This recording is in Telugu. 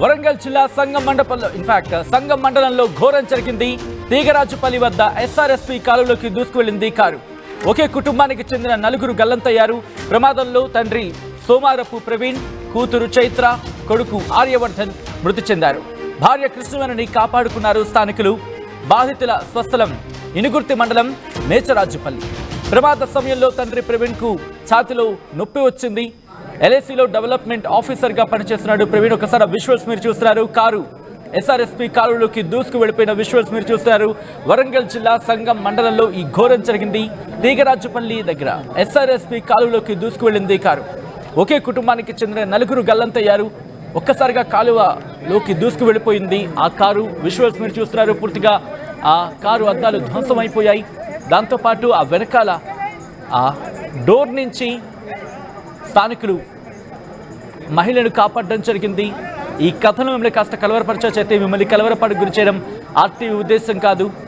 వరంగల్ జిల్లా సంగం మండపంలో సంగం మండలంలో ఘోరం జరిగింది. తీగరాజుపల్లి వద్ద ఎస్ఆర్ఎస్పీ కాలువలోకి దూసుకువెళ్లింది కారు. ఒకే కుటుంబానికి చెందిన నలుగురు గల్లంతయ్యారు. ప్రమాదంలో తండ్రి సోమారపు ప్రవీణ్, కూతురు చైత్ర, కొడుకు ఆర్యవర్ధన్ మృతి చెందారు. భార్య కృష్ణవేణిని కాపాడుకున్నారు స్థానికులు. బాధితుల స్వస్థలం ఇనుగుర్తి మండలం మేచరాజుపల్లి. ప్రమాద సమయంలో తండ్రి ప్రవీణ్ కు ఛాతిలో నొప్పి వచ్చింది. ఎల్ఐసిలో డెవలప్మెంట్ ఆఫీసర్ గా పనిచేస్తున్నాడు ప్రవీణ్. ఒకసారి విజువల్స్ మీరు చూస్తున్నారు. కారు ఎస్ఆర్ఎస్పీ కాలువలోకి దూసుకు వెళ్ళిపోయిన విజువల్స్ మీరు చూస్తున్నారు. వరంగల్ జిల్లా సంగం మండలంలో ఈ ఘోరం జరిగింది. తీగరాజుపల్లి దగ్గర ఎస్ఆర్ఎస్పీ కాలువలోకి దూసుకు వెళ్ళింది కారు. ఒకే కుటుంబానికి చెందిన నలుగురు గల్లంతయ్యారు. ఒక్కసారిగా కాలువలోకి దూసుకు వెళ్ళిపోయింది ఆ కారు. విజువల్స్ మీరు చూస్తున్నారు. పూర్తిగా ఆ కారు అద్దాలు ధ్వంసమైపోయాయి. దాంతోపాటు ఆ వెనకాల ఆ డోర్ నుంచి స్థానికులు మహిళను కాపాడడం జరిగింది. ఈ కథను మిమ్మల్ని కాస్త కలవరపరచైతే మిమ్మల్ని కలవరపాటుకు గురి చేయడం ఆర్టీవీ ఉద్దేశం కాదు.